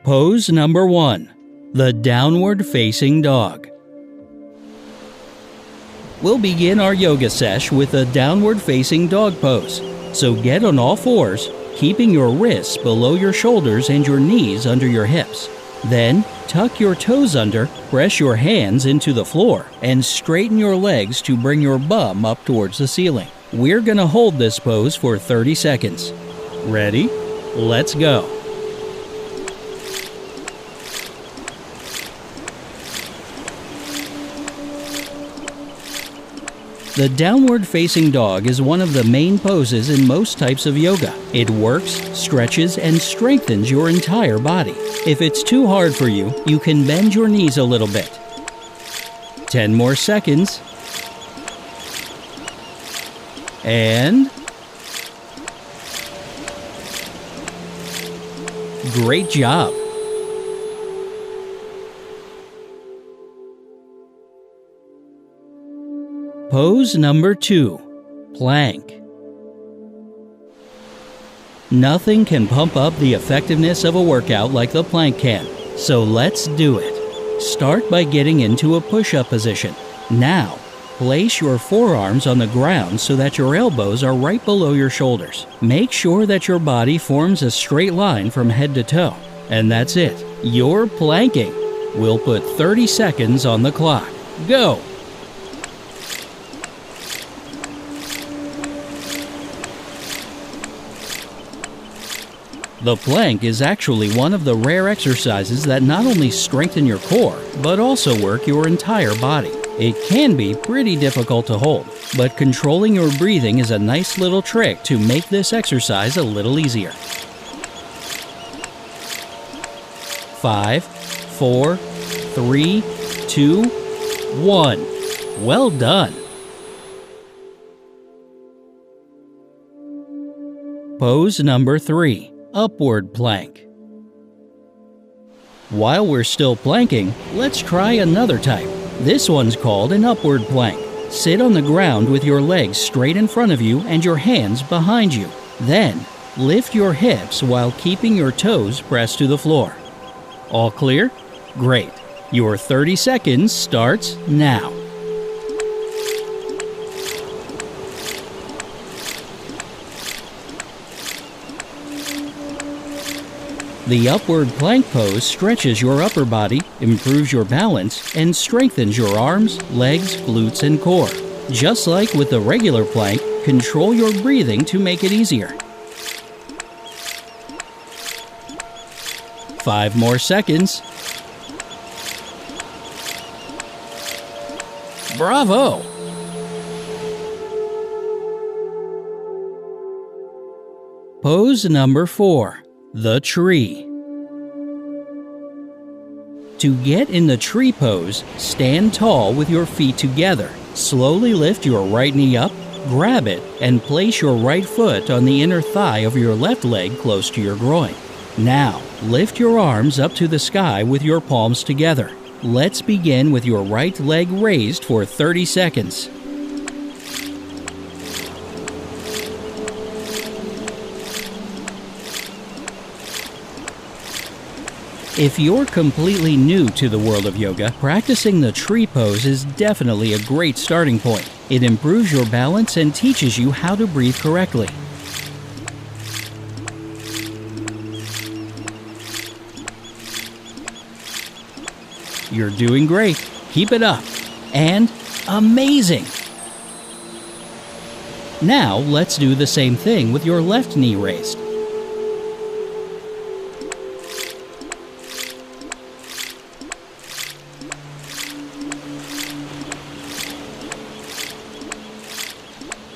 Pose number 1. The Downward Facing Dog. We'll begin our yoga sesh with a downward facing dog pose. So get on all fours, keeping your wrists below your shoulders and your knees under your hips. Then, tuck your toes under, press your hands into the floor, and straighten your legs to bring your bum up towards the ceiling. We're gonna hold this pose for 30 seconds. Ready? Let's go. The downward facing dog is one of the main poses in most types of yoga. It works, stretches, and strengthens your entire body. If it's too hard for you, you can bend your knees a little bit. 10 more seconds. And great job! Pose number 2. Plank. Nothing can pump up the effectiveness of a workout like the plank can, so let's do it. Start by getting into a push-up position. Now, place your forearms on the ground so that your elbows are right below your shoulders. Make sure that your body forms a straight line from head to toe. And that's it. You're planking. We'll put 30 seconds on the clock. Go! The plank is actually one of the rare exercises that not only strengthen your core, but also work your entire body. It can be pretty difficult to hold, but controlling your breathing is a nice little trick to make this exercise a little easier. 5, 4, 3, 2, 1. Well done! Pose number 3. Upward plank. While we're still planking, let's try another type. This one's called an upward plank. Sit on the ground with your legs straight in front of you and your hands behind you. Then, lift your hips while keeping your toes pressed to the floor. All clear? Great. Your 30 seconds starts now. The upward plank pose stretches your upper body, improves your balance, and strengthens your arms, legs, glutes, and core. Just like with the regular plank, control your breathing to make it easier. 5 more seconds. Bravo! Pose number 4. The tree. To get in the tree pose, stand tall with your feet together. Slowly lift your right knee up, grab it, and place your right foot on the inner thigh of your left leg close to your groin. Now, lift your arms up to the sky with your palms together. Let's begin with your right leg raised for 30 seconds. If you're completely new to the world of yoga, practicing the tree pose is definitely a great starting point. It improves your balance and teaches you how to breathe correctly. You're doing great. Keep it up. And amazing! Now let's do the same thing with your left knee raised.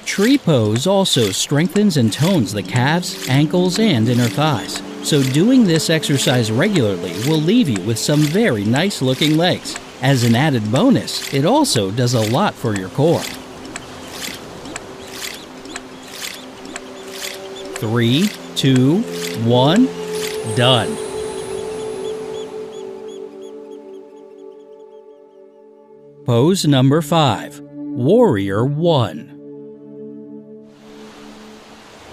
Tree pose also strengthens and tones the calves, ankles, and inner thighs. So doing this exercise regularly will leave you with some very nice looking legs. As an added bonus, it also does a lot for your core. 3, 2, 1, done. Pose number 5. Warrior 1.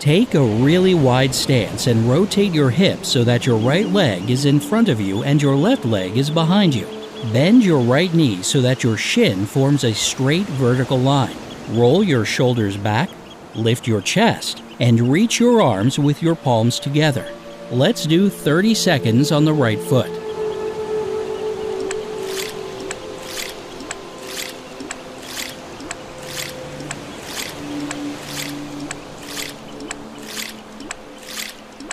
Take a really wide stance and rotate your hips so that your right leg is in front of you and your left leg is behind you. Bend your right knee so that your shin forms a straight vertical line. Roll your shoulders back, lift your chest, and reach your arms with your palms together. Let's do 30 seconds on the right foot.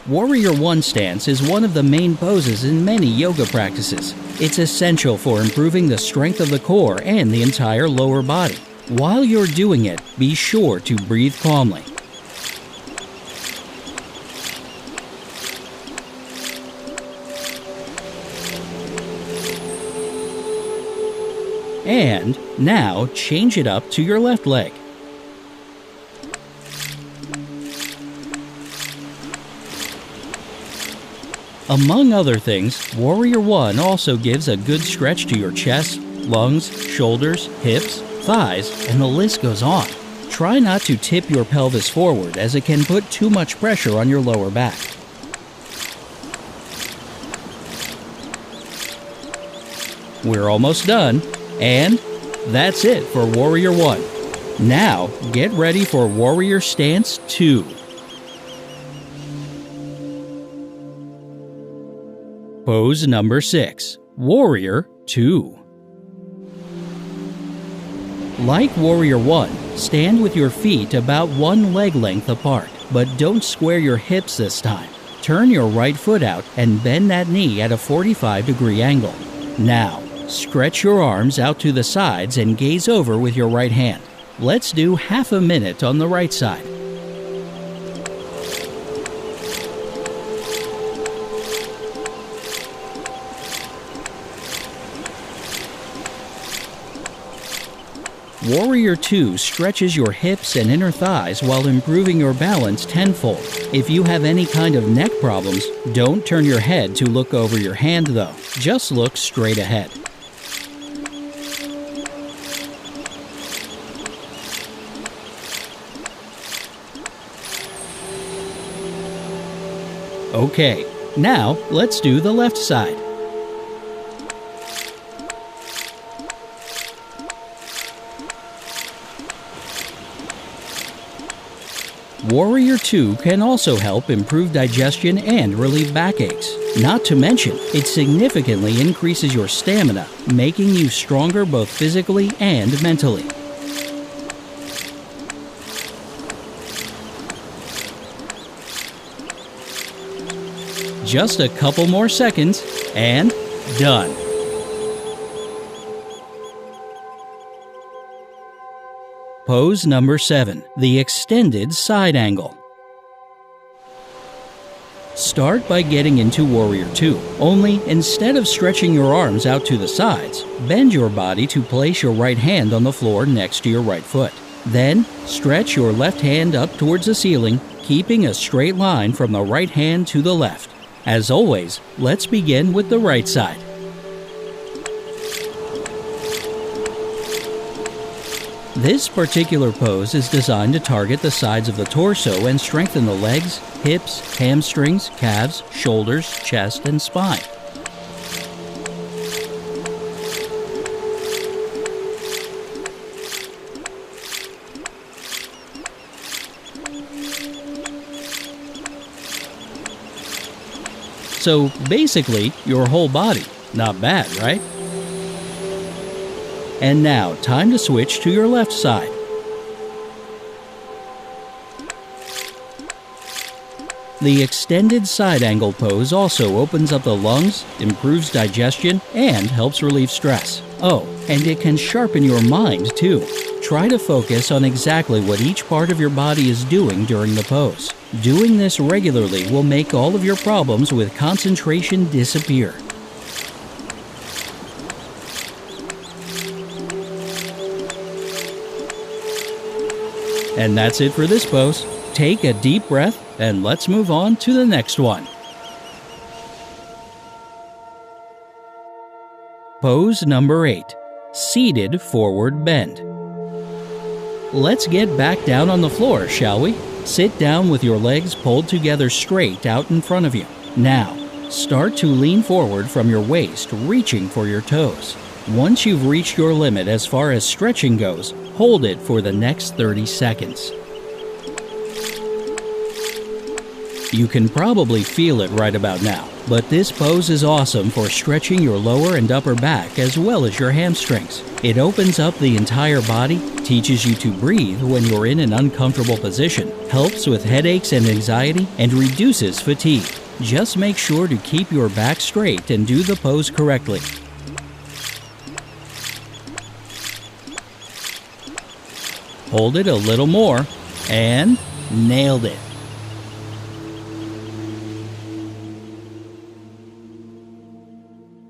Warrior One stance is one of the main poses in many yoga practices. It's essential for improving the strength of the core and the entire lower body. While you're doing it, be sure to breathe calmly. And now change it up to your left leg. Among other things, Warrior One also gives a good stretch to your chest, lungs, shoulders, hips, thighs, and the list goes on. Try not to tip your pelvis forward as it can put too much pressure on your lower back. We're almost done, and that's it for Warrior One. Now, get ready for Warrior Stance 2. Pose number 6, Warrior 2. Like Warrior 1, stand with your feet about one leg length apart, but don't square your hips this time. Turn your right foot out and bend that knee at a 45-degree angle. Now, stretch your arms out to the sides and gaze over with your right hand. Let's do half a minute on the right side. Warrior 2 stretches your hips and inner thighs while improving your balance tenfold. If you have any kind of neck problems, don't turn your head to look over your hand though. Just look straight ahead. Okay, now let's do the left side. Warrior 2 can also help improve digestion and relieve backaches. Not to mention, it significantly increases your stamina, making you stronger both physically and mentally. Just a couple more seconds, and done. Pose number 7, the extended side angle. Start by getting into Warrior 2, only instead of stretching your arms out to the sides, bend your body to place your right hand on the floor next to your right foot. Then, stretch your left hand up towards the ceiling, keeping a straight line from the right hand to the left. As always, let's begin with the right side. This particular pose is designed to target the sides of the torso and strengthen the legs, hips, hamstrings, calves, shoulders, chest, and spine. So basically, your whole body. Not bad, right? And now, time to switch to your left side. The extended side angle pose also opens up the lungs, improves digestion, and helps relieve stress. Oh, and it can sharpen your mind too. Try to focus on exactly what each part of your body is doing during the pose. Doing this regularly will make all of your problems with concentration disappear. And that's it for this pose. Take a deep breath and let's move on to the next one. Pose number 8, seated forward bend. Let's get back down on the floor, shall we? Sit down with your legs pulled together straight out in front of you. Now, start to lean forward from your waist, reaching for your toes. Once you've reached your limit as far as stretching goes, hold it for the next 30 seconds. You can probably feel it right about now, but this pose is awesome for stretching your lower and upper back as well as your hamstrings. It opens up the entire body, teaches you to breathe when you're in an uncomfortable position, helps with headaches and anxiety, and reduces fatigue. Just make sure to keep your back straight and do the pose correctly. Hold it a little more, and nailed it.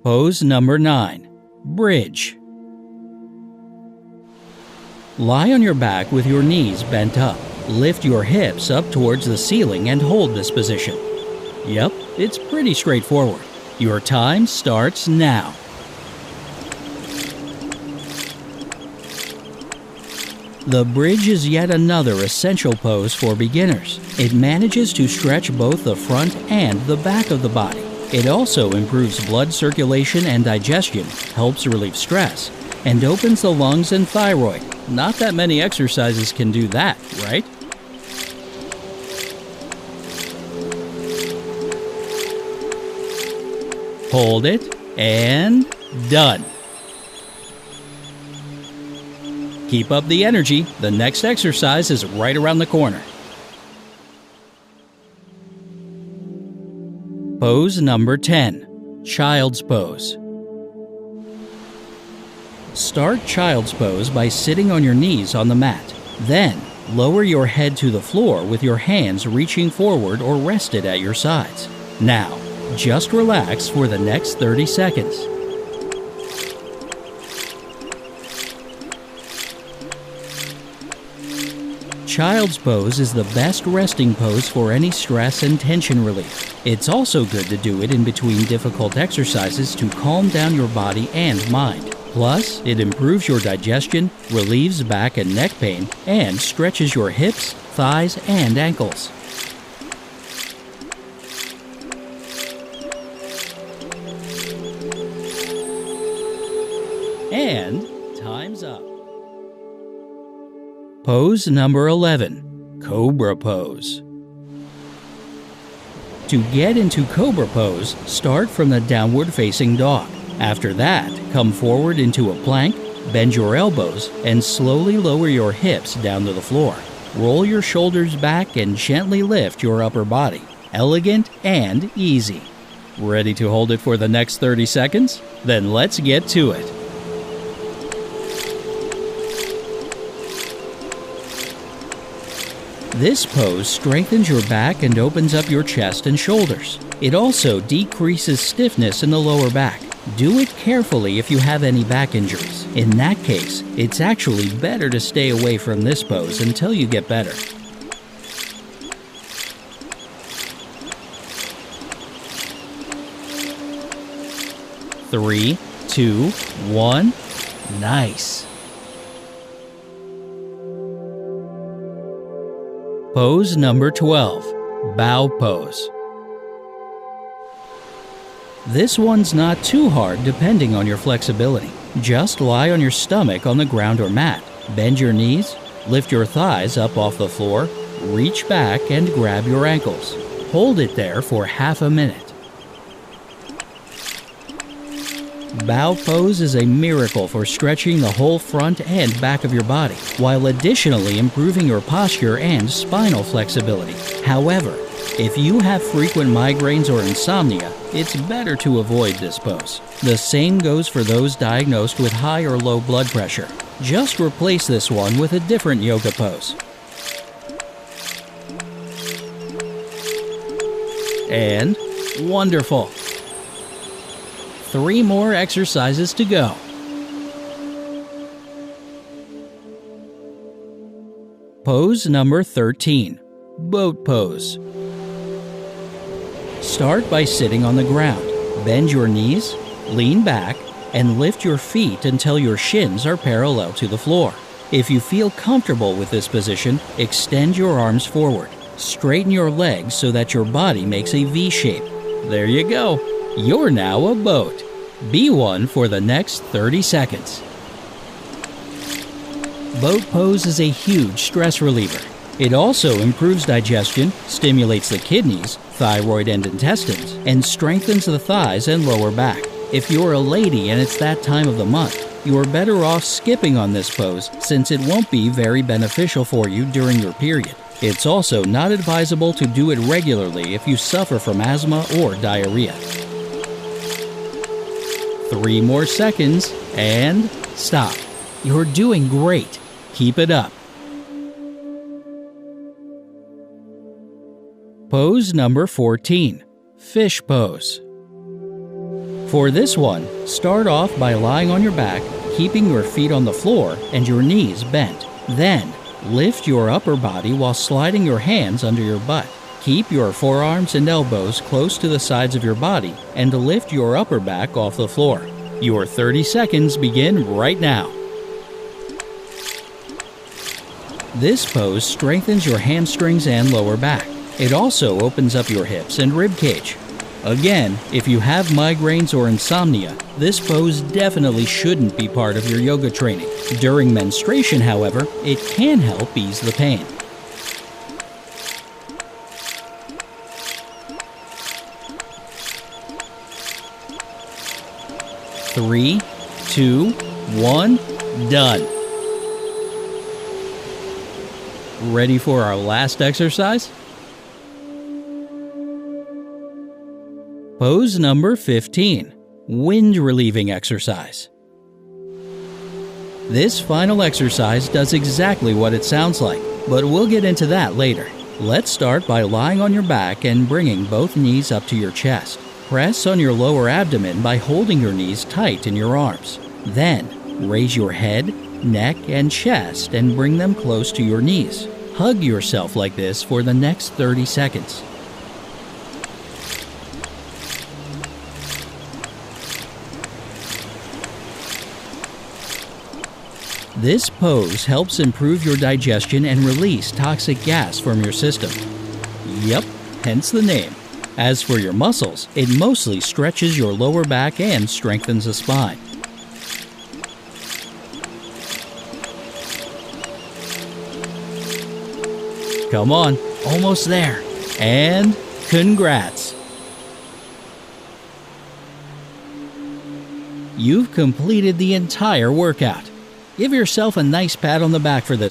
Pose number 9. Bridge. Lie on your back with your knees bent up. Lift your hips up towards the ceiling and hold this position. Yep, it's pretty straightforward. Your time starts now. The bridge is yet another essential pose for beginners. It manages to stretch both the front and the back of the body. It also improves blood circulation and digestion, helps relieve stress, and opens the lungs and thyroid. Not that many exercises can do that, right? Hold it, and done. Keep up the energy. The next exercise is right around the corner. Pose number 10. Child's Pose. Start Child's Pose by sitting on your knees on the mat. Then, lower your head to the floor with your hands reaching forward or rested at your sides. Now, just relax for the next 30 seconds. Child's Pose is the best resting pose for any stress and tension relief. It's also good to do it in between difficult exercises to calm down your body and mind. Plus, it improves your digestion, relieves back and neck pain, and stretches your hips, thighs, and ankles. And time's up. Pose number 11. Cobra Pose. To get into Cobra Pose, start from the downward facing dog. After that, come forward into a plank, bend your elbows, and slowly lower your hips down to the floor. Roll your shoulders back and gently lift your upper body. Elegant and easy. Ready to hold it for the next 30 seconds? Then let's get to it. This pose strengthens your back and opens up your chest and shoulders. It also decreases stiffness in the lower back. Do it carefully if you have any back injuries. In that case, it's actually better to stay away from this pose until you get better. 3, 2, 1. Nice. Pose number 12. Bow Pose. This one's not too hard depending on your flexibility. Just lie on your stomach on the ground or mat. Bend your knees, lift your thighs up off the floor, reach back and grab your ankles. Hold it there for half a minute. Bow pose is a miracle for stretching the whole front and back of your body, while additionally improving your posture and spinal flexibility. However, if you have frequent migraines or insomnia, it's better to avoid this pose. The same goes for those diagnosed with high or low blood pressure. Just replace this one with a different yoga pose. And wonderful! 3 more exercises to go. Pose number 13. Boat Pose. Start by sitting on the ground. Bend your knees, lean back, and lift your feet until your shins are parallel to the floor. If you feel comfortable with this position, extend your arms forward. Straighten your legs so that your body makes a V shape. There you go. You're now a boat. Be one for the next 30 seconds. Boat pose is a huge stress reliever. It also improves digestion, stimulates the kidneys, thyroid and intestines, and strengthens the thighs and lower back. If you're a lady and it's that time of the month, you're better off skipping on this pose since it won't be very beneficial for you during your period. It's also not advisable to do it regularly if you suffer from asthma or diarrhea. 3 more seconds and stop. You're doing great. Keep it up. Pose number 14, fish pose. For this one, start off by lying on your back, keeping your feet on the floor and your knees bent. Then, lift your upper body while sliding your hands under your butt. Keep your forearms and elbows close to the sides of your body and lift your upper back off the floor. Your 30 seconds begin right now. This pose strengthens your hamstrings and lower back. It also opens up your hips and rib cage. Again, if you have migraines or insomnia, this pose definitely shouldn't be part of your yoga training. During menstruation, however, it can help ease the pain. Three, 2, 1, done. Ready for our last exercise? Pose number 15, wind relieving exercise. This final exercise does exactly what it sounds like, but we'll get into that later. Let's start by lying on your back and bringing both knees up to your chest. Press on your lower abdomen by holding your knees tight in your arms. Then, raise your head, neck, and chest and bring them close to your knees. Hug yourself like this for the next 30 seconds. This pose helps improve your digestion and release toxic gas from your system. Yep, hence the name. As for your muscles, it mostly stretches your lower back and strengthens the spine. Come on, almost there. And congrats! You've completed the entire workout. Give yourself a nice pat on the back for this.